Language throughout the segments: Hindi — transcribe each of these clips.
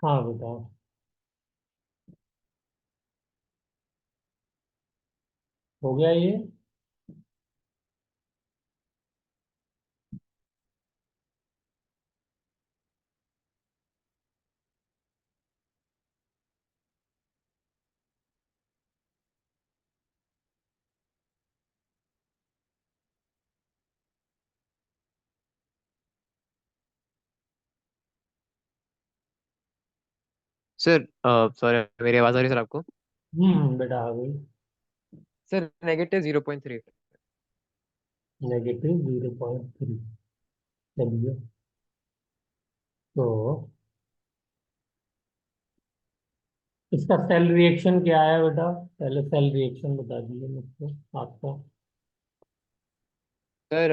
हाँ बताओ। हो गया ये? सर सॉरी, मेरी आवाज़ आ रही है सर आपको? बेटा आ गई। सर -0.3। -0.3। चलिए। तो इसका सेल रिएक्शन क्या है बेटा? पहले सेल रिएक्शन बता दीजिए मुझको आपका। Sir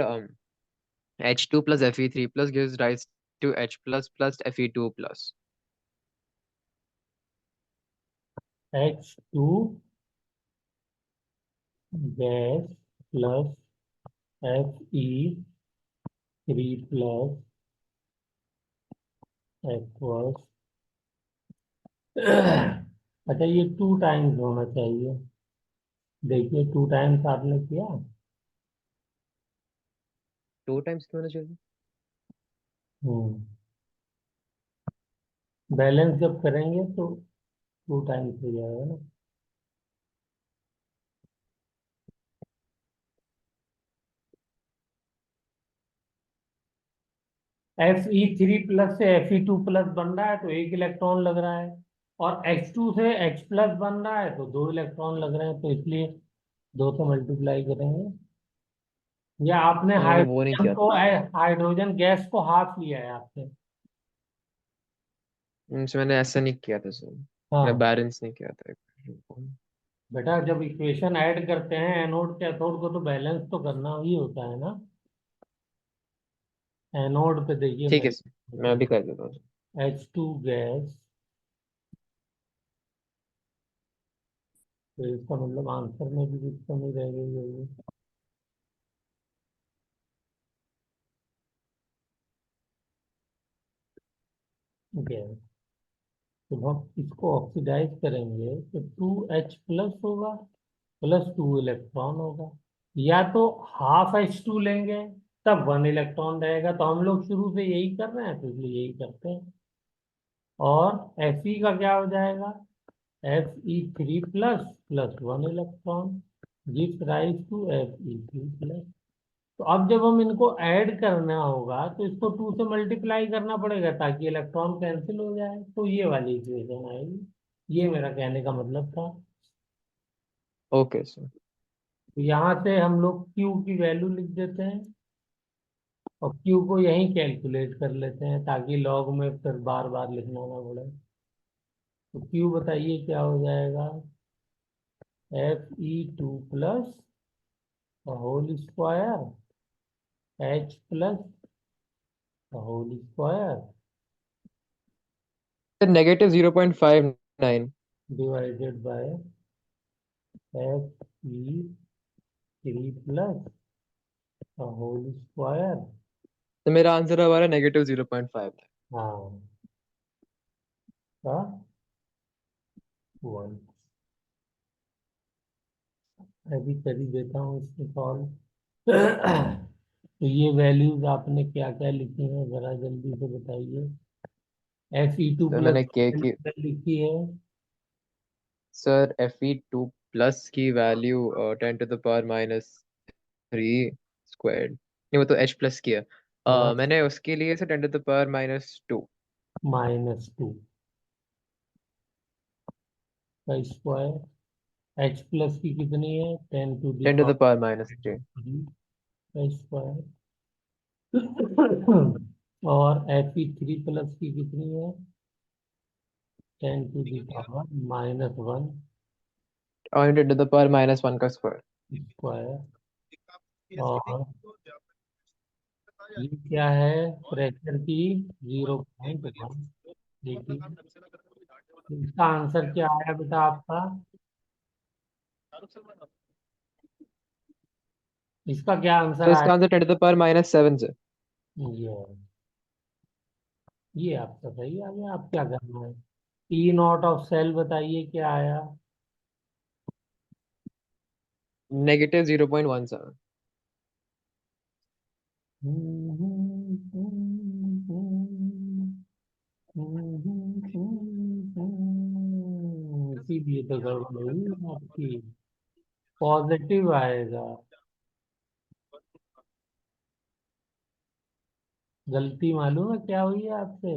H2 + Fe3+ gives rise to H+ + Fe2+। H2 gas plus Fe3 plus aqueous. अच्छा, ये 2 टाइम्स होना चाहिए। देखिए 2 टाइम्स आपने किया। 2 टाइम्स क्यों होना चाहिए? हम्म बैलेंस जब करेंगे तो 2 टाइम्स हो जाएगा ना। Fe3 प्लस से Fe2 प्लस बन रहा है तो एक इलेक्ट्रॉन लग रहा है। और H2 से H प्लस बन रहा है तो 2 इलेक्ट्रॉन लग रहे हैं, तो इसलिए 2 से मल्टीप्लाई करेंगे। या आपने सर मैंने वो नहीं हाइड्रोजन किया को था। हाइड्रोजन गैस को हाफ लिया है आपने। सर मैंने ऐसा नहीं किया था सर। मैं हाँ बैलेंस नहीं किया था। बेटा, जब इक्वेशन ऐड करते हैं एनोड के एथोड को तो बैलेंस तो करना ही होता है ना। एनोड पे देखिए ठीक मैं है सर, मैं अभी कर देता हूँ सर। H2 gas. तो इसका मतलब आंसर में भी कुछ कमी रह गई होगी। गैस। तो हम इसको ऑक्सीडाइज करेंगे तो 2H प्लस होगा, प्लस 2 इलेक्ट्रॉन होगा। या तो ½ H2 लेंगे, तब 1 इलेक्ट्रॉन रहेगा। तो हम लोग शुरू से यही कर रहे हैं तो इसलिए यही करते हैं। और Fe का क्या हो जाएगा? Fe3 plus plus 1 electron gives rise to Fe3 plus. तो अब जब हम इनको ऐड करना होगा तो इसको 2 से मल्टीप्लाई करना पड़ेगा ताकि इलेक्ट्रॉन कैंसिल हो जाए, तो ये वाली इक्वेशन आएगी। ये मेरा कहने का मतलब था। Okay sir. तो यहाँ से हम लोग Q की वैल्यू लिख देते हैं और Q को यहीं कैलकुलेट कर लेते हैं ताकि लॉग में फिर बार बार लिखना ना पड़े। तो Q बताइए क्या हो जाएगा? Fe2 plus whole square H plus whole square sir -0.59। Divided by Fe3 plus whole square. तो मेरा आंसर हमारा -0.5 था। हाँ, का 1। अभी कर ही देता हूँ इसको सॉल्व। तो ये वैल्यूज आपने क्या क्या लिखी हैं जरा जल्दी से बताइए। Fe2 सर प्लस मैंने के की लिखी है। सर Fe2+ की वैल्यू 10⁻³ नहीं, वो तो H+ की है। हाँ, मैंने उसके लिए सर 10⁻²। -2 का स्क्वायर। H प्लस की कितनी है? 10⁻³ 10⁻³ का स्क्वायर। और Fe3 प्लस की कितनी है? 10⁻⁻1 और 10⁻⁻1 का स्क्वायर। स्क्वायर। और ये क्या है? प्रेशर की 0.1। देखिए इसका आंसर क्या आया बेटा आपका? इसका क्या आंसर तो आया? इसका आंसर 10⁻⁷ से। ये ये आपका सही आ गया। आप क्या करना है, ई नॉट ऑफ सेल बताइए क्या आया। -0.17। इसीलिए तो गड़बड़ हुई आपकी। पॉजिटिव आएगा। गलती मालूम है क्या हुई है आपसे,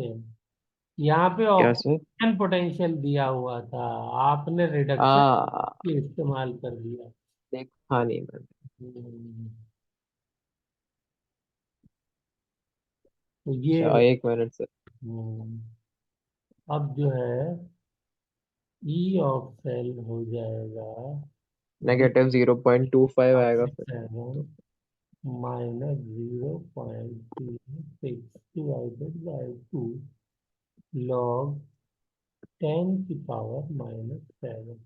यहाँ पे क्या सर? ऑक्सीजन पोटेंशियल दिया हुआ था, आपने रिडक्शन इस्तेमाल कर दिया। देखा नहीं मैंने। हम्म, तो ये अच्छा, 1 मिनट सर। हम्म, अब जो है ई ऑफ सेल हो जाएगा -0.25 आएगा फिर। -0.36 डिवाइडेड बाई 2 लॉग 10⁻⁻7।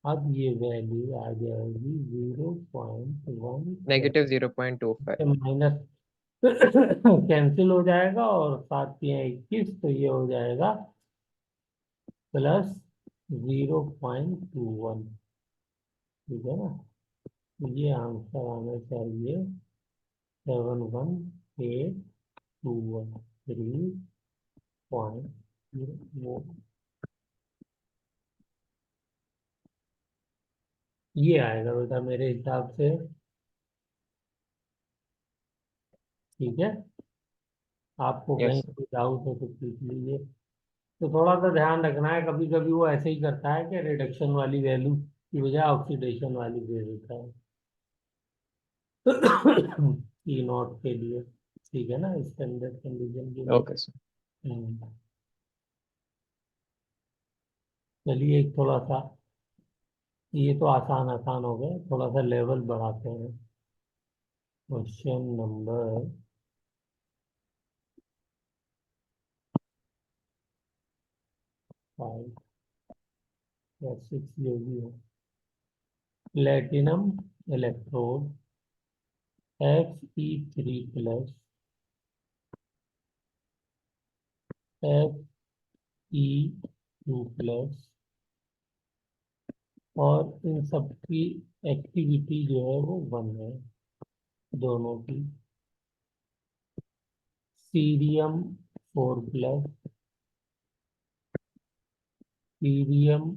अब ये वैल्यू आ जाएगी 0.17। -0.25। माइनस कैंसिल हो जाएगा और 7 या 21, तो ये हो जाएगा +0.21। ठीक है ना, तो ये आंसर आना चाहिए 71821 3.0। ये आएगा बेटा मेरे हिसाब से। ठीक है, आपको यस कहीं सर। कोई डाउट हो तो पूछ लीजिए। तो थोड़ा सा ध्यान रखना है, कभी कभी वो ऐसे ही करता है कि रिडक्शन वाली वैल्यू की बजाय ऑक्सीडेशन वाली दे देता है। ई नॉट के लिए। ठीक है ना, स्टैंडर्ड कंडीशन के लिए। Okay sir. हम्म, चलिए एक थोड़ा सा, ये तो आसान आसान हो गए, थोड़ा सा लेवल बढ़ाते हैं। क्वेश्चन नंबर 5 या 6 जो भी है। प्लेटिनम इलेक्ट्रोड Fe3+ Fe2+ और इन सब की एक्टिविटी जो है वो 1 है, दोनों की। सीरियम 4+, सीरियम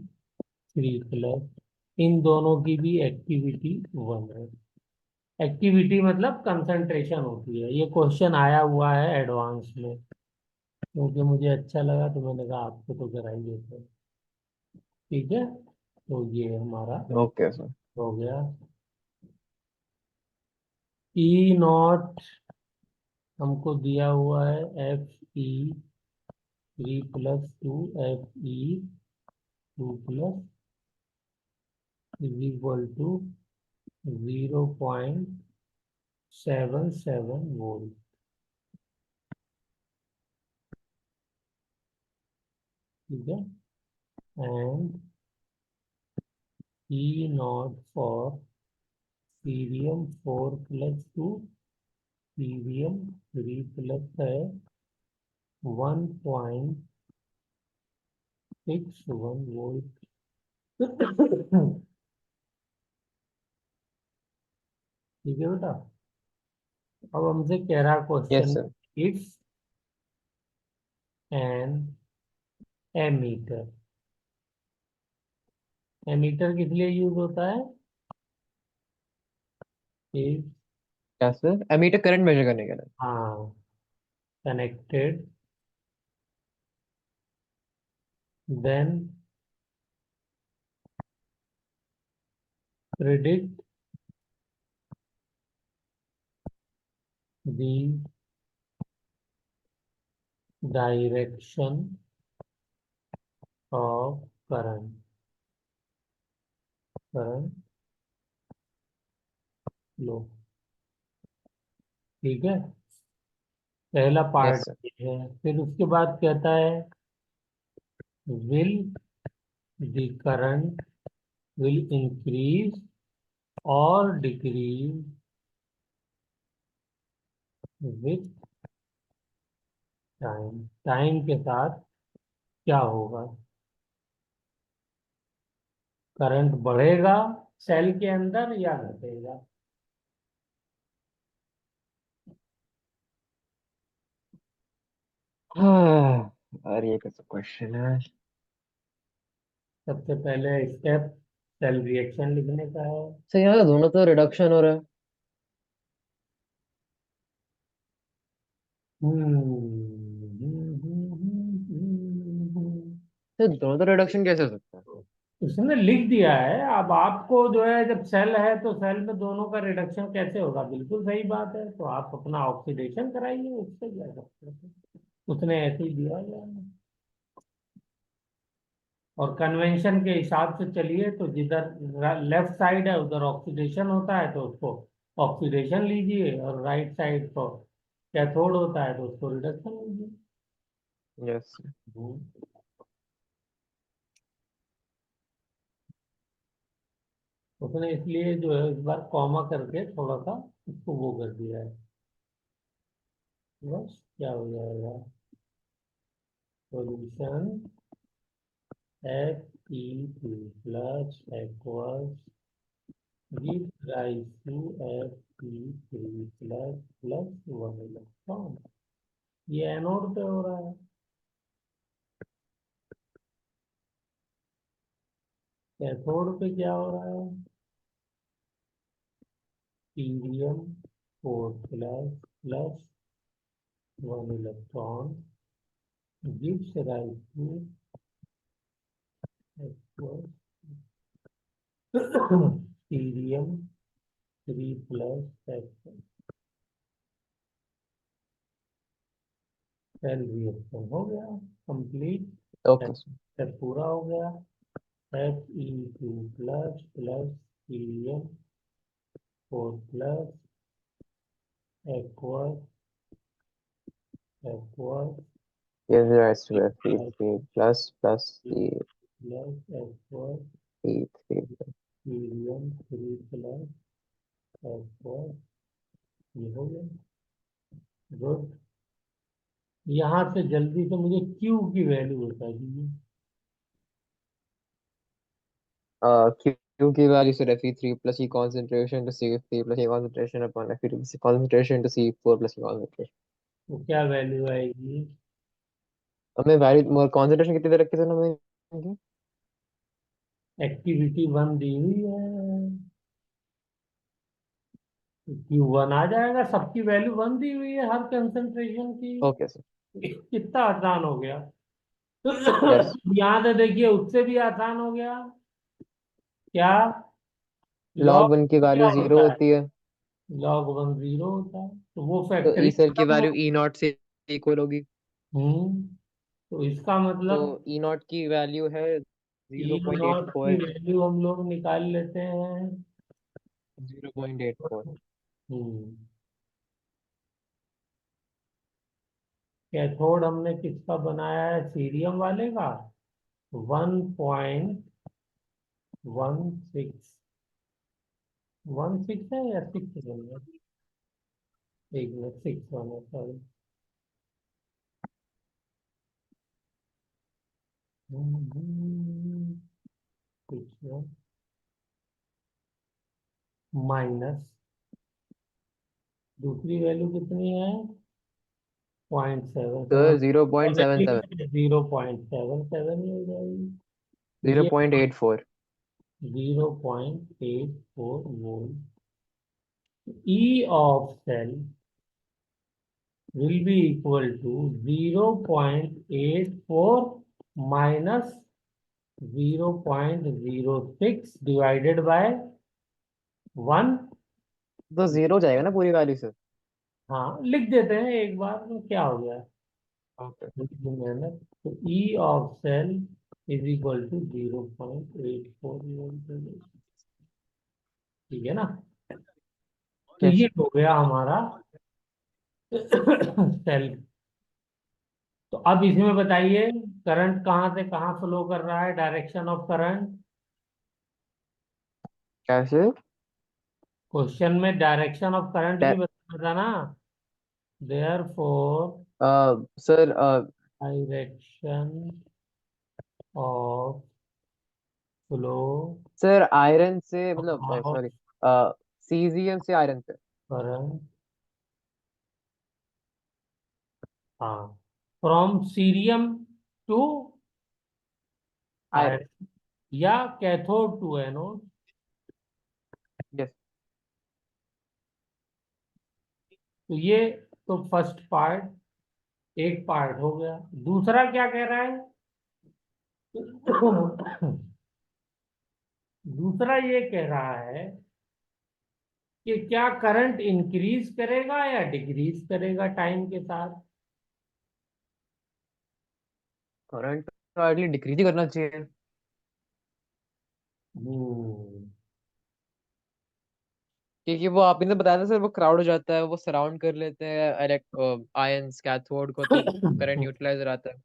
3+, इन दोनों की भी एक्टिविटी 1 है। एक्टिविटी मतलब कंसंट्रेशन होती है। ये क्वेश्चन आया हुआ है एडवांस में, क्योंकि मुझे अच्छा लगा तो मैंने कहा आपको तो करा ही देते हैं। ठीक है, तो ये हमारा ओके सर। हो गया। ई नॉट हमको दिया हुआ है Fe3+2 Fe2+ =0.77 वोल्ट। ठीक है, and E naught for cerium 4+2 cerium 3+ है 1.61 वोल्ट। ठीक है बेटा, अब हमसे कह रहा yes question, sir. It's an ammeter. Ammeter किस लिए यूज होता है, इज क्या सर? एमीटर करंट मेजर करने के लिए। हाँ connected then predict the direction of current flow. ठीक है, पहला यस पार्ट सर। ये है। फिर उसके बाद कहता है will the current will increase और डिक्रीज विथ टाइम के साथ क्या होगा? करंट बढ़ेगा सेल के अंदर या घटेगा? हाँ, अरे ये कैसा क्वेश्चन है। सबसे पहले स्टेप सेल रिएक्शन लिखने का है। सही है, दोनों तो रिडक्शन हो रहा है। तो दोनों तो रिडक्शन कैसे हो सकता है? उसने लिख दिया है, अब आपको जो है, जब सेल है तो सेल में दोनों का रिडक्शन कैसे होगा, बिल्कुल सही बात है, तो आप अपना ऑक्सीडेशन कराइए, उससे क्या करते हैं। उसने ऐसे ही दिया है। और कन्वेंशन के हिसाब से चलिए तो जिधर लेफ्ट साइड है उधर ऑक्सीडेशन होता है तो उसको ऑक्सीडेशन लीजिए, और राइट साइड को कैथोड होता है तो उसको रिडक्शन लीजिए। यस। हम्म। उसने इसलिए जो है इस बार कॉमा करके थोड़ा सा उसको वो कर दिया है। बस क्या हो जाएगा, solution Fe2 plus aqueous gives rise to Fe3 plus 1 electron. ये एनोड पे हो रहा है। कैथोड पे क्या हो रहा है? Helium 4 plus 1 electron gives rise to aqueous helium 3 plus cell reaction हो गया कंप्लीट। Okay sir. स्टेप पूरा हो गया। Fe2 plus helium 4 aqueous aqueous Gives rise to Fe3 plus the aqueous P3। Helium 3 plus aqueous, ये हो गया। गुड। यहाँ से जल्दी से मुझे Q की वैल्यू बता दीजिए। Q की value sir Fe3 plus E concentration to C3 plus E concentration upon Fe2 concentration to C4 plus E concentration। तो क्या वैल्यू आएगी? हमें वैल्यू concentration कितनी दे रखी है सर हमें? एक्टिविटी 1 दी हुई है, Q1 आ जाएगा, सबकी वैल्यू 1 दी हुई है हर कंसंट्रेशन की। Okay sir. कितना आसान हो गया। यस। यहाँ से देखिए उससे भी आसान हो गया। क्या? log लॉग 1 की क्या वैल्यू 0 होता है? होती है। log 1 0 होता है, तो वो तो ई फैक्टरिंग सेल की खत्म वैल्यू हो। ई नॉट से इक्वल होगी। हम्म। तो इसका तो मतलब ई नॉट की वैल्यू है ई नॉट की 0.84। वैल्यू हम लोग निकाल लेते हैं। 0.84। हम्म। कैथोड हमने किसका बनाया है, सीरियम वाले का। 1.16 16 है या 6 है? एक मिनट, 6 होना, सॉरी। माइनस दूसरी वैल्यू कितनी है? 0.77। तो 0.77। 0.77 ही हो जाएगी ये। 0.84। 0.84 volt. E of cell will be equal to 0.84 minus 0.06 divided by 1। तो जीरो जाएगा ना पूरी वैल्यू से। हाँ, लिख देते हैं एक बार में, क्या हो गया। ओके। इतनी मेहनत, तो E of cell is equal to 0.84 volt. ठीक है ना? तो यस। ये हो गया हमारा सेल। तो अब इसमें बताइए, करंट कहाँ से कहाँ फ्लो कर रहा है, डायरेक्शन ऑफ करंट। कैसे? क्वेश्चन में डायरेक्शन ऑफ करंट भी डा- बताना था ना। Therefore sir direction of flow sir iron से मतलब ऑफ सॉरी सीजियम से आयरन पे। करंट, हाँ, from cerium to iron. Iron या कैथोड टू एनोड। यस। तो ये तो फर्स्ट पार्ट, एक पार्ट हो गया। दूसरा क्या कह रहा है? दूसरा ये कह रहा है कि क्या करंट इंक्रीज करेगा या डिक्रीज करेगा टाइम के साथ। करंट तो आइडियली डिक्रीज ही करना चाहिए। हम्म। क्योंकि वो आपने तो बताया था सर, वो क्राउड हो जाता है, वो सराउंड कर लेते हैं आयंस कैथोड को, तो करंट न्यूट्रलाइज हो जाता है।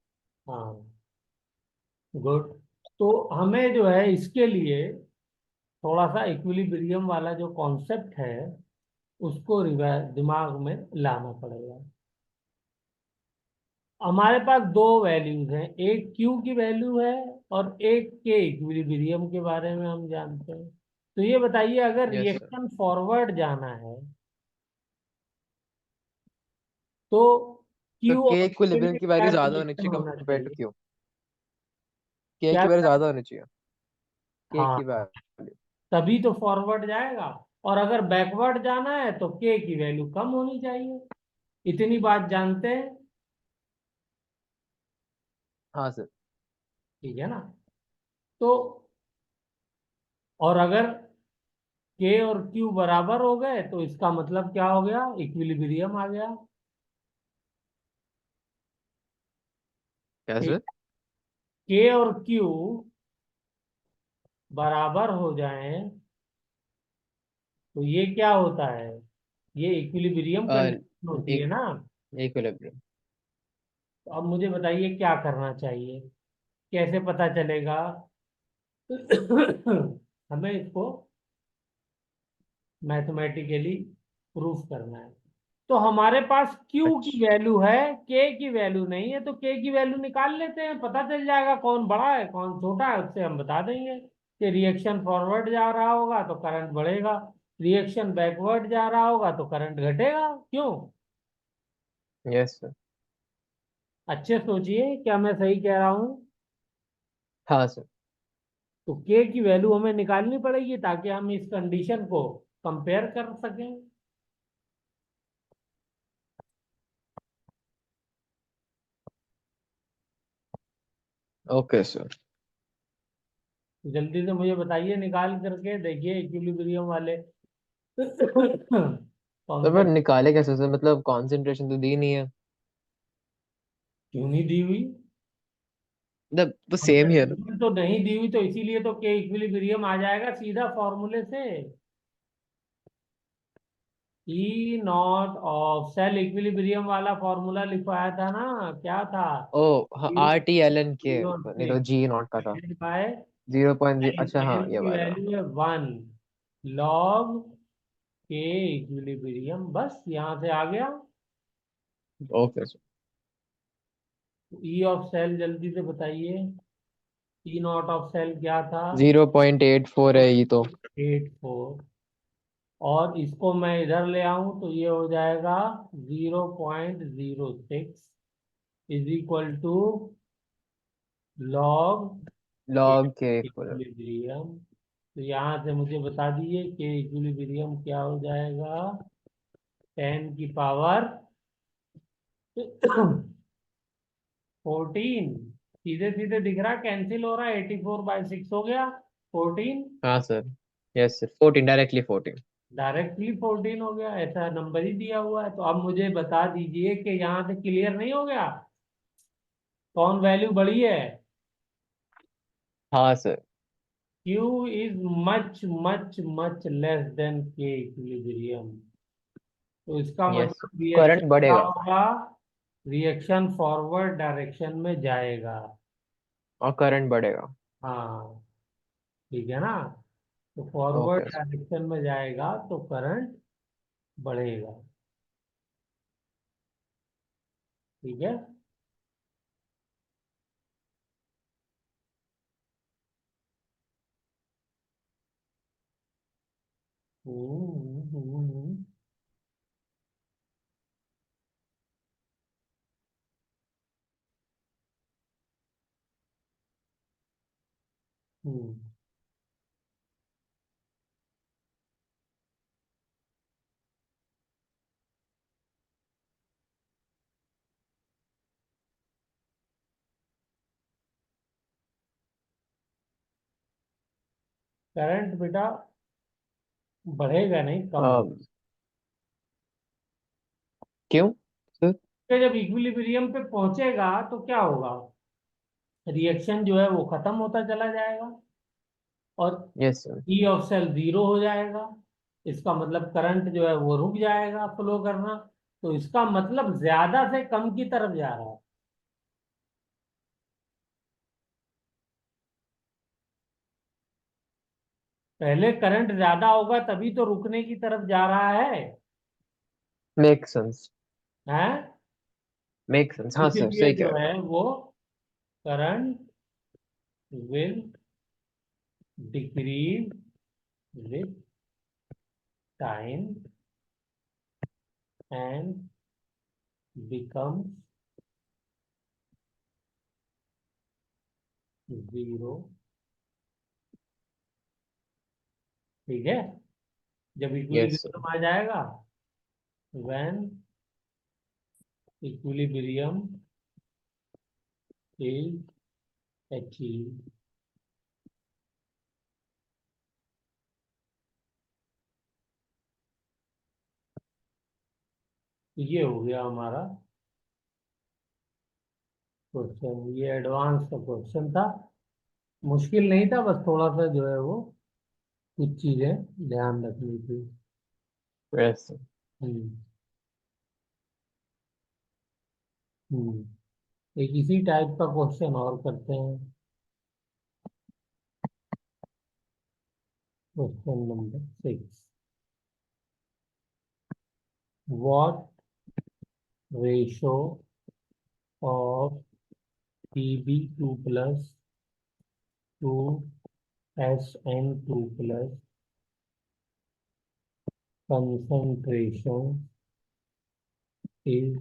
हाँ, गुड। तो हमें जो है इसके लिए थोड़ा सा इक्विलिब्रियम वाला जो कॉन्सेप्ट है उसको दिमाग में लाना पड़ेगा। हमारे पास दो वैल्यूज हैं, एक क्यू की वैल्यू है और एक के इक्विलिब्रियम के बारे में हम जानते हैं। तो ये बताइए, अगर यस सर। रिएक्शन फॉरवर्ड जाना है तो तो क्यू के और के इक्विलिब्रियम लिए की क्या वैल्यू ज्यादा होनी रिलेशन चाहिए होना कंपेयर टू चाहिए? क्यू। के क्या की वैल्यू क्या? ज्यादा होनी चाहिए के हाँ, की वैल्यू। तभी तो फॉरवर्ड जाएगा। और अगर बैकवर्ड जाना है तो के की वैल्यू कम होनी चाहिए। इतनी बात जानते हैं? हाँ सर। ठीक है ना? तो और अगर के और क्यू बराबर हो गए तो इसका मतलब क्या हो गया? इक्विलिब्रियम आ गया। कैसे? के और क्यू बराबर हो जाएं तो ये क्या होता है? ये इक्विलिब्रियम कंडीशन होती है एक ना। इक्विलिब्रियम। तो अब मुझे बताइए क्या करना चाहिए, कैसे पता चलेगा? हमें इसको मैथमेटिकली प्रूफ करना है। तो हमारे पास Q की अच्छा। वैल्यू है, K की वैल्यू नहीं है, तो K की वैल्यू निकाल लेते हैं, पता चल जाएगा कौन बड़ा है कौन छोटा है, उससे हम बता देंगे कि रिएक्शन फॉरवर्ड जा रहा होगा तो करंट बढ़ेगा, रिएक्शन बैकवर्ड जा रहा होगा तो करंट घटेगा। क्यों? Yes sir. अच्छे सोचिए, क्या मैं सही कह रहा हूँ? हाँ सर। तो K की वैल्यू हमें निकालनी पड़ेगी ताकि हम इस कंडीशन को कंपेयर कर सकें। Okay sir. जल्दी से मुझे बताइए, निकाल करके देखिए इक्विलिब्रियम वाले तो फिर कॉन्सेप्ट। निकाले कैसे सर, मतलब कॉन्सेंट्रेशन तो दी नहीं है। क्यों नहीं दी हुई? मतलब तो सेम ही है ना। कंसेंट्रेशन तो नहीं दी हुई, तो इसीलिए तो के इक्विलिब्रियम आ जाएगा सीधा फॉर्मूले से। E naught of cell equilibrium वाला फॉर्मूला लिखवाया था ना, क्या था? ओ हाँ, zero R T L N K, zero नहीं तो सिक्स जी नॉट का था। By 0.0, L. अच्छा हाँ एल ये की वाला। वैल्यू है 1 लॉग के इक्विलिब्रियम, बस यहां से आ गया। Okay sir. E of cell जल्दी से बताइए, ई नॉट ऑफ सेल क्या था? 0.84 है ये तो। 84। और इसको मैं इधर ले आऊं तो ये हो जाएगा 0.06 is equal to log log के इक्वल। इक्विलिब्रियम। तो यहाँ से मुझे बता दिए कि इक्विलिब्रियम क्या हो जाएगा, 10 की पावर 14। सीधे सीधे दिख रहा, कैंसिल हो रहा है, 84/6 हो गया 14। हाँ sir. Yes sir, 14 directly 14। Directly 14 हो गया, ऐसा नंबर ही दिया हुआ है। तो अब मुझे बता दीजिए कि यहाँ से क्लियर नहीं हो गया, कौन वैल्यू बड़ी है? हाँ sir. Q is much much much less than के इक्विलिब्रियम। तो इसका यस सर, मतलब रिएक्शन करंट क्या बढ़ेगा होगा? रिएक्शन फॉरवर्ड डायरेक्शन में जाएगा। और करंट बढ़ेगा। हाँ, ठीक है ना? तो फॉरवर्ड ओके सर। डायरेक्शन में जाएगा तो करंट बढ़ेगा। ठीक है। हम्म। हम्म। करंट बेटा बढ़ेगा नहीं, कम हो। क्यों सर? तो जब इक्विलिब्रियम पे पहुंचेगा तो क्या होगा, रिएक्शन जो है वो खत्म होता चला जाएगा और yes sir. E of cell zero हो जाएगा। इसका मतलब करंट जो है वो रुक जाएगा फ्लो करना। तो इसका मतलब ज्यादा से कम की तरफ जा रहा है। पहले करंट ज्यादा होगा तभी तो रुकने की तरफ जा रहा है। Make sense. हैं? मेक सेंस, हाँ सर, इसीलिए सही कह जो रहे है हो। वो current will decrease with time and becomes zero. ठीक है। जब यस सर। इक्विलिब्रियम आ जाएगा, व्हेन इक्विलिब्रियम इज अचीव। ये हो गया हमारा क्वेश्चन। ये एडवांस का क्वेश्चन था, मुश्किल नहीं था, बस थोड़ा सा जो है वो कुछ चीजें ध्यान रखनी थी। Yes sir. हम्म। एक इसी टाइप का क्वेश्चन और करते हैं। Question number 6। What ratio of Pb2 plus two SN2 plus concentration is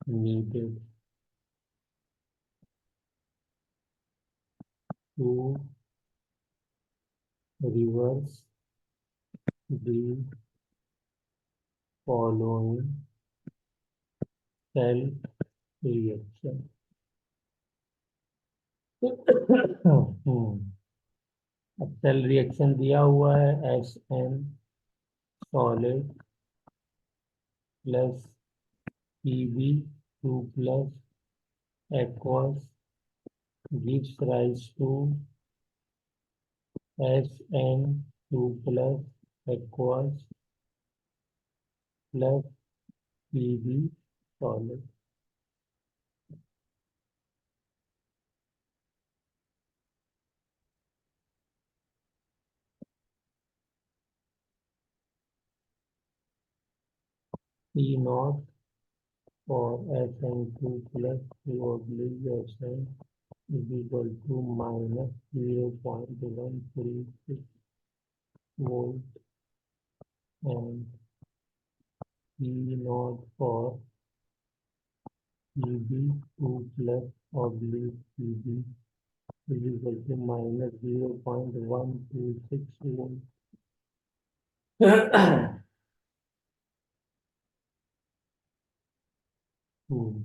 needed to reverse the following cell reaction. अब सेल रिएक्शन दिया हुआ है SN solid plus Pb2 plus aqueous gives rise to SN2 plus aqueous plus Pb solid. P naught for SN2 plus Q oblique SN is equal to minus 0.136 volt and P naught for Pb2 plus oblique Pb is equal to minus 0.126 volt. हम्म,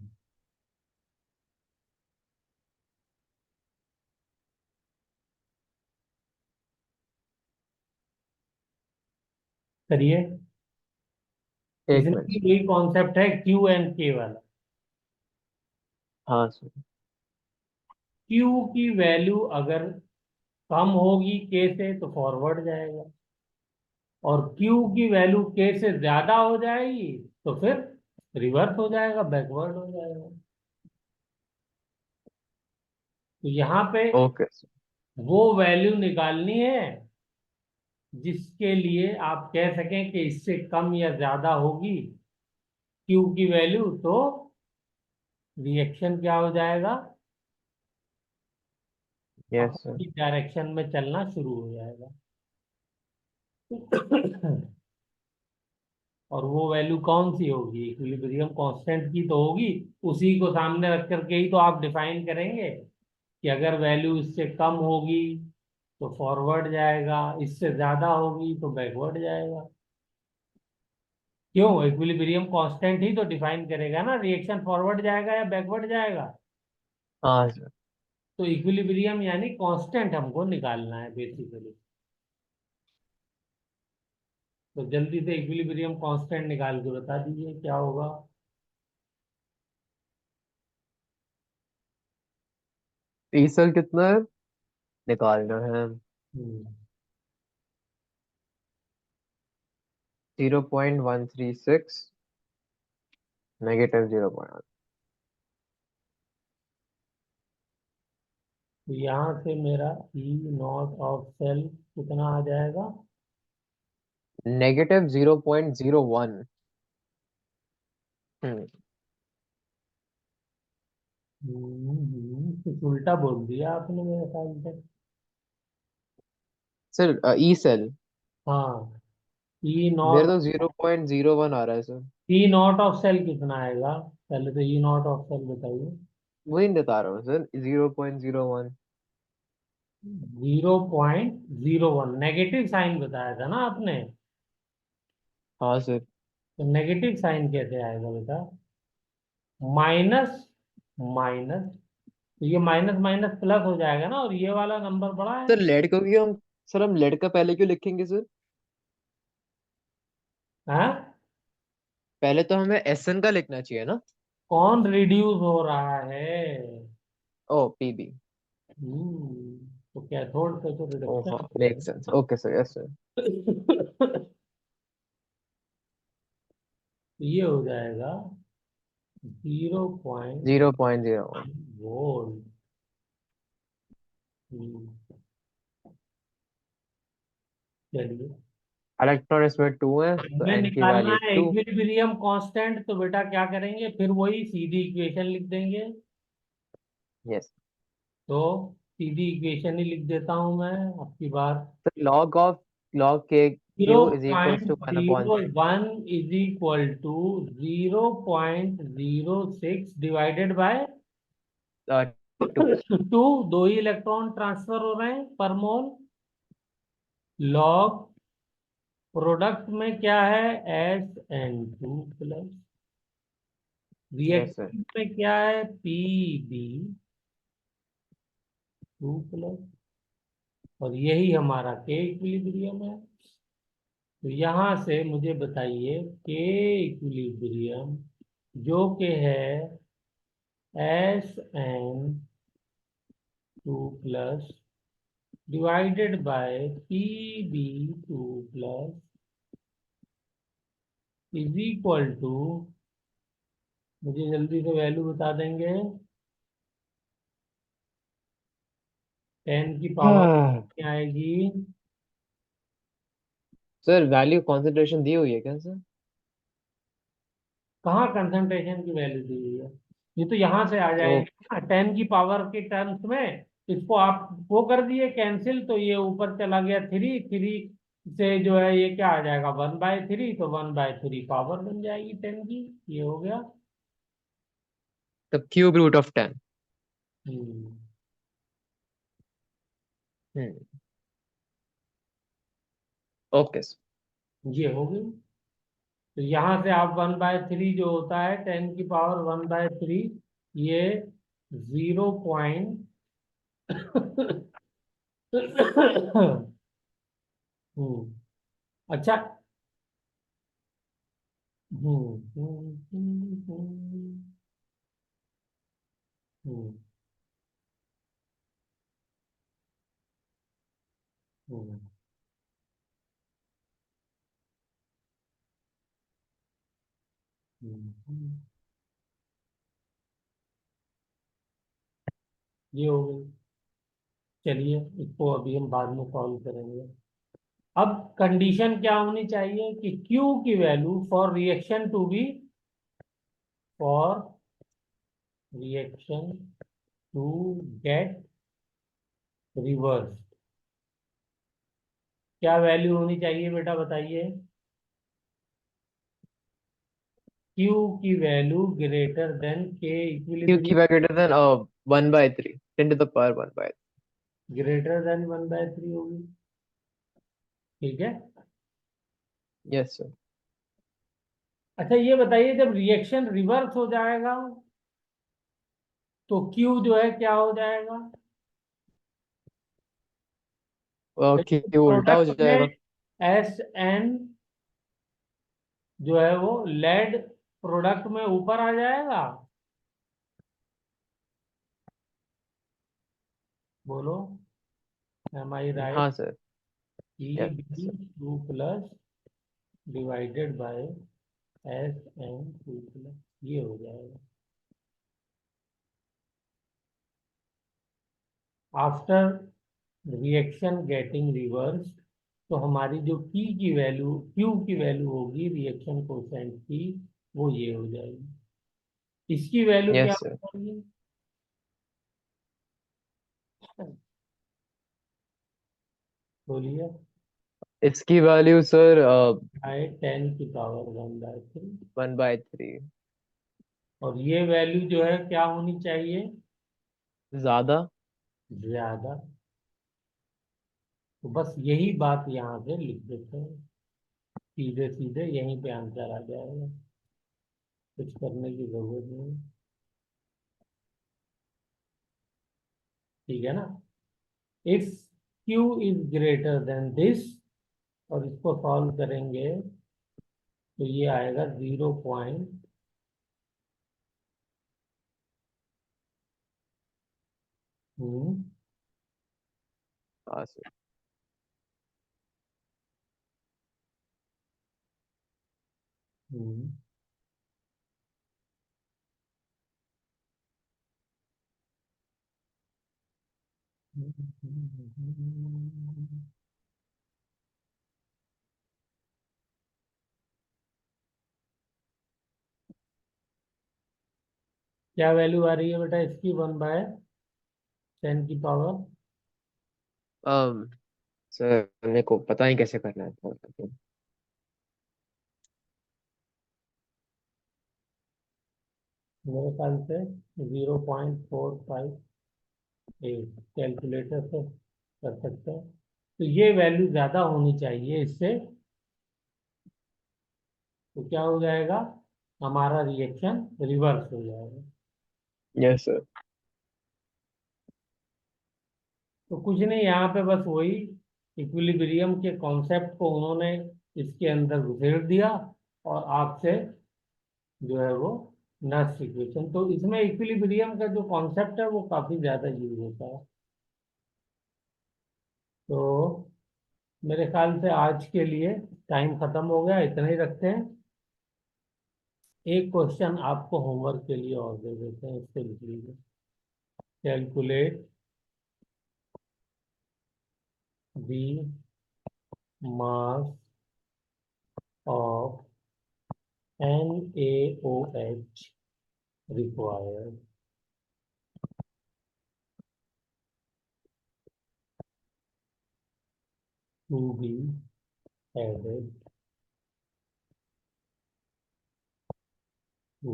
करिए। एक इसमें मिनट भी सर। यही कॉन्सेप्ट है, क्यू एंड के वाला। हाँ सर। क्यू की वैल्यू अगर कम होगी के से तो फॉरवर्ड जाएगा, और क्यू की वैल्यू के से ज्यादा हो जाएगी तो फिर रिवर्स हो जाएगा, बैकवर्ड हो जाएगा। तो यहाँ पे ओके सर। वो वैल्यू निकालनी है जिसके लिए आप कह सकें कि इससे कम या ज्यादा होगी क्यू की वैल्यू, तो रिएक्शन क्या हो जाएगा, यस सर। अपोजिट डायरेक्शन में चलना शुरू हो जाएगा। और वो वैल्यू कौन सी होगी, इक्विलिब्रियम कांस्टेंट की तो होगी। उसी को सामने रख करके ही तो आप डिफाइन करेंगे कि अगर वैल्यू इससे कम होगी तो फॉरवर्ड जाएगा, इससे ज्यादा होगी तो बैकवर्ड जाएगा। क्यों, इक्विलिब्रियम कांस्टेंट ही तो डिफाइन करेगा ना रिएक्शन फॉरवर्ड जाएगा या बैकवर्ड जाएगा। हाँ सर। तो इक्विलिब्रियम यानी कांस्टेंट हमको निकालना है बेसिकली। तो जल्दी से इक्विलिब्रियम कांस्टेंट निकाल के बता दीजिए क्या होगा। ई सर कितना है, निकालना है। हम्म, 0.136 -0.1। तो यहाँ से मेरा ई नॉट ऑफ सेल कितना आ जाएगा। -0.01। हम्म। कुछ उल्टा बोल दिया आपने मेरे ख्याल से। सर ई सेल हाँ, ई मेरे नॉट, तो 0.01 आ रहा है sir. E naught of cell कितना आएगा, पहले तो ई नॉट ऑफ सेल बताइए। वही बता रहा हूँ सर, 0.01। 0.01 नेगेटिव साइन बताया था ना आपने। हाँ सर। तो नेगेटिव साइन कैसे आएगा बेटा, माइनस माइनस, तो ये माइनस माइनस प्लस हो जाएगा ना, और ये वाला नंबर बड़ा है। सर लेड को क्यों हम, सर हम लेड का पहले क्यों लिखेंगे सर? हाँ, पहले तो हमें एस एन का लिखना चाहिए ना। कौन रिड्यूस हो रहा है। ओ पीबी। तो कैथोड पे तो ओ रिडक्शन हाँ, हो मेक सेंस, जाएगा। Okay sir, yes sir. तो ये हो जाएगा 0.01। वोल्ट। चलिए, इलेक्ट्रॉन इसमें 2 है तो हमें एन की निकालना वैल्यू है 2। इक्विलिब्रियम कांस्टेंट, तो बेटा क्या करेंगे, फिर वही सीधी इक्वेशन लिख देंगे। यस। तो सीधी इक्वेशन ही लिख देता हूं मैं आपकी बात। सर लॉग के zero Q is equals point two 1 upon zero 6। One is equal to 0.06 divided by 2। Two. दो ही इलेक्ट्रॉन ट्रांसफर हो रहे हैं पर मोल। लॉग प्रोडक्ट में क्या है, SN2 plus, yes sir. Reactant में क्या है, Pb2 प्लस, और यही हमारा के इक्विलिब्रियम है। तो यहां से मुझे बताइए के इक्विलिब्रियम जो के है SN2 plus divided by Pb2 plus is equal to, मुझे जल्दी से वैल्यू बता देंगे, 10 की पावर हाँ। कितनी आएगी। सर वैल्यू कॉन्सेंट्रेशन दी हुई है क्या सर? कहाँ कंसंट्रेशन की वैल्यू दी हुई है, ये तो यहाँ से आ ओ। जाएगी ना 10 की पावर के टर्म्स में। इसको आप वो कर दिए कैंसिल, तो ये ऊपर चला गया 3, 3 से जो है ये क्या आ जाएगा 1/3, तो 1/3 पावर बन जाएगी 10 की। ये हो गया। तब क्यूब रूट ऑफ 10। हम्म, हम्म। Okay sir. ये हो गई। तो यहाँ से आप 1/3 जो होता है 10 की पावर 1/3, ये 0. हम्म, अच्छा। हम्म। हम्म, हम्म, हम्म। ये हो गई। चलिए, इसको अभी हम बाद में सॉल्व करेंगे। अब कंडीशन क्या होनी चाहिए कि Q की value for reaction to be, for reaction to get reverse, क्या वैल्यू होनी चाहिए बेटा बताइए? Q की value greater than K Q equilibrium, की value greater than 1/3 10 to the power 1/3. Greater than 1/3 होगी। ठीक है। Yes sir. अच्छा ये बताइए, जब रिएक्शन रिवर्स हो जाएगा तो Q जो है क्या हो जाएगा? Q उल्टा हो प्रोडक्ट जाएगा। में SN जो है वो लेड प्रोडक्ट में ऊपर आ जाएगा। बोलो, एम आई राइट? हाँ sir. E Yes B sir. Two plus divided by SN2 plus, ये हो जाएगा। आफ्टर रिएक्शन गेटिंग रिवर्स, तो हमारी जो P की वैल्यू, Q की वैल्यू होगी रिएक्शन कोसेंट की, वो ये हो जाएगी। इसकी वैल्यू क्या Yes हो sir. जाएगी? बोलिए। इसकी वैल्यू सर आए 10⁻⁴ 1/3 और ये वैल्यू जो है क्या होनी चाहिए? ज्यादा। ज्यादा। तो बस यही बात यहाँ से लिख देते हैं, सीधे सीधे यहीं पे आंसर आ जाएगा, कुछ करने की जरूरत नहीं। ठीक है ना? If Q is greater than this, और इसको सॉल्व करेंगे तो ये आएगा 0. हम्म हाँ सर। हम्म क्या वैल्यू आ रही है बेटा इसकी? 1/10⁻⁴। um, सर मेरे को पता ही कैसे करना है तो। मेरे ख्याल से 0.458 कैलकुलेटर से कर सकते हैं। तो ये वैल्यू ज्यादा होनी चाहिए इससे, तो क्या हो जाएगा? हमारा रिएक्शन रिवर्स हो जाएगा। Yes sir. तो कुछ नहीं, यहाँ पे बस वही इक्विलिब्रियम के कॉन्सेप्ट को उन्होंने इसके अंदर घुसेड़ दिया, और आपसे जो है वो नर्स इक्वेशन, तो इसमें इक्विलिब्रियम का जो कॉन्सेप्ट है वो काफी ज्यादा यूज होता है। तो मेरे ख्याल से आज के लिए टाइम खत्म हो गया, इतना ही रखते हैं। एक क्वेश्चन आपको होमवर्क के लिए और दे देते हैं, इससे लिख लीजिए। Calculate the mass of NaOH required to be added to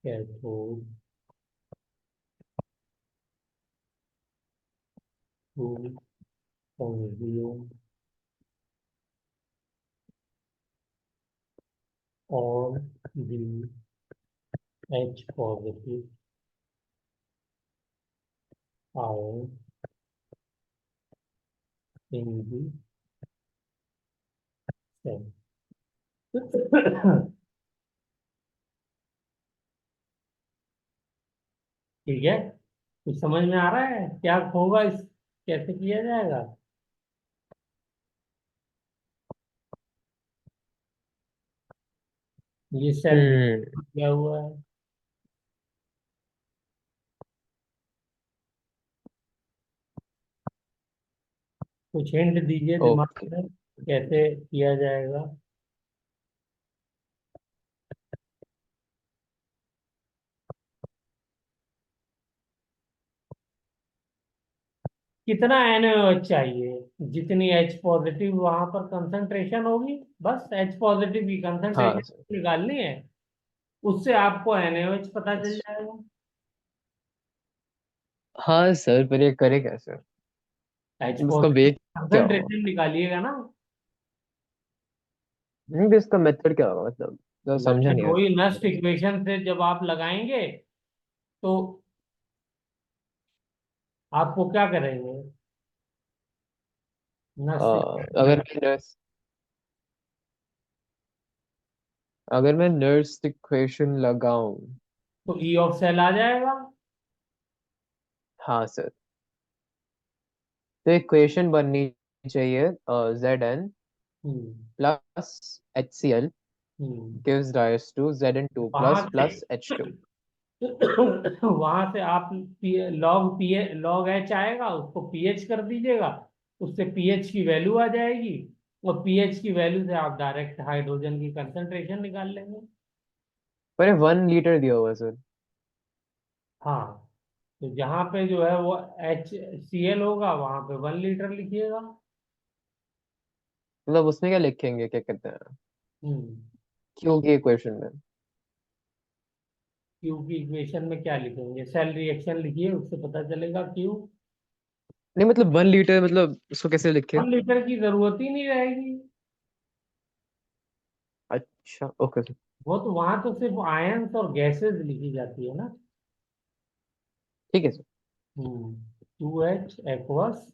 cathode to consume all the H positive ions in the cell. ठीक है, कुछ समझ में आ रहा है क्या होगा, इस कैसे किया जाएगा? ये सेल हम्म। किया हुआ है। कुछ हिंट दीजिए ओके। दिमाग में, कैसे किया जाएगा? कितना NaOH चाहिए, जितनी H पॉजिटिव वहां पर कंसंट्रेशन होगी, बस H पॉजिटिव की हाँ सर। कंसंट्रेशन निकालनी है, उससे आपको NaOH पता चल जाएगा। हाँ सर, पर ये करे क्या सर? H उसका पॉजिटिव वेट क्या होगा? कंसंट्रेशन निकालिएगा ना। नहीं भी, इसका मेथड क्या होगा मतलब? तो समझा मेथड नहीं वही नस्ट है। इक्वेशन से जब आप लगाएंगे तो आपको क्या करेंगे, नस्ट इक्वेशन अगर लगा, मैं नर्स अगर मैं नर्स इक्वेशन लगाऊं। तो ई ऑफ सेल आ जाएगा। हाँ सर। तो इक्वेशन बननी चाहिए, Zn hmm plus HCl hmm gives rise to Zn2 वहां plus से plus H2। वहां से आप लॉग एच आएगा, उसको पीएच कर दीजिएगा, उससे पीएच की वैल्यू आ जाएगी, और पीएच की वैल्यू से आप डायरेक्ट हाइड्रोजन की कंसंट्रेशन निकाल लेंगे। पर 1 लीटर दिया हुआ है सर। हाँ, तो जहां पे जो है वो HCl होगा, वहां पे 1 लीटर लिखिएगा। मतलब उसमें क्या लिखेंगे, क्या कहते हैं, हम्म क्यू की इक्वेशन में? क्यू की इक्वेशन में क्या लिखेंगे, सेल रिएक्शन लिखिए, उससे पता चलेगा क्यू। नहीं मतलब 1 लीटर, मतलब उसको कैसे लिखे? 1 लीटर की जरूरत ही नहीं रहेगी। अच्छा, ओके सर। वो तो वहां तो सिर्फ आयंस और गैसेस लिखी जाती है ना। ठीक है सर। 2H प्लस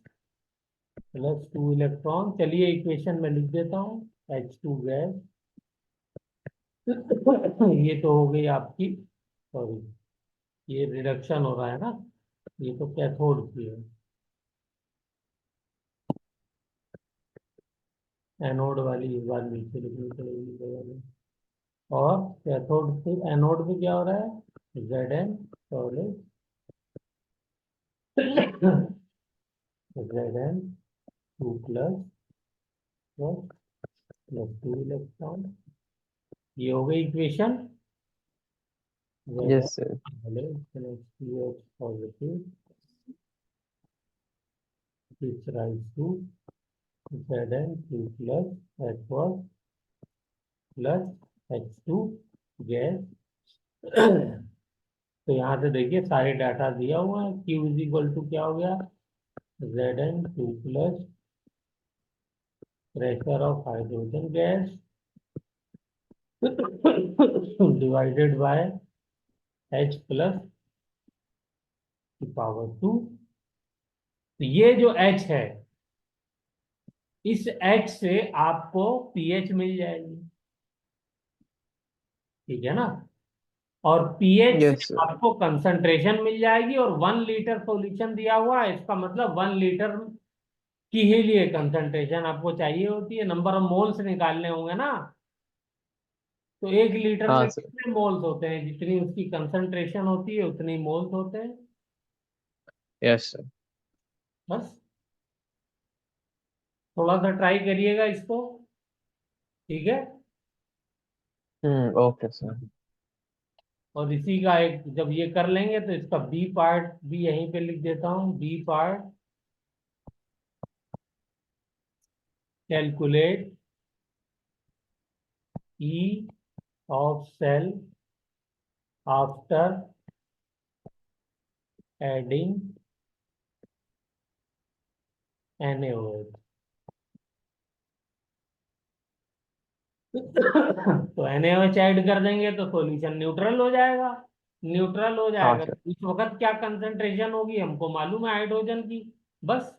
2 इलेक्ट्रॉन, चलिए इक्वेशन में लिख देता हूँ, H2 गैस। ये तो हो गई आपकी, सॉरी, ये रिडक्शन हो रहा है ना, ये तो कैथोड की है, एनोड वाली इस बार नीचे लिखनी पड़ेगी जगह में। और कैथोड से एनोड में क्या हो रहा है, Zn solid, Zn 2 plus 2 electron, ये हो गई इक्वेशन। Zn yes sir. पहले CH positive gives rise to Zn 2 plus H1 plus H2 gas. तो यहाँ से देखिए सारे डाटा दिया हुआ है, Q इज इक्वल टू क्या हो गया, Zn 2 plus pressure of hydrogen gas divided by H plus की पावर 2। तो ये जो H है, इस H से आपको पीएच मिल जाएगी, ठीक है ना, और पीएच से यस सर। आपको कंसंट्रेशन मिल जाएगी, और 1 लीटर सॉल्यूशन दिया हुआ है, इसका मतलब 1 लीटर की ही लिए कंसंट्रेशन आपको चाहिए होती है, नंबर ऑफ मोल्स निकालने होंगे ना। तो 1 लीटर में हाँ सर। कितने मोल्स होते हैं, जितनी उसकी कंसंट्रेशन होती है उतनी मोल्स होते हैं, यस सर। बस। थोड़ा सा ट्राई करिएगा इसको, ठीक है। Okay sir. और इसी का एक जब ये कर लेंगे तो इसका बी पार्ट भी यहीं पे लिख देता हूँ, B part, calculate E of cell after adding NaOH। तो NaOH ऐड कर देंगे तो सॉल्यूशन न्यूट्रल हो जाएगा, न्यूट्रल हो हाँ जाएगा सर। तो इस वक्त क्या कंसंट्रेशन होगी हमको मालूम है हाइड्रोजन की, बस।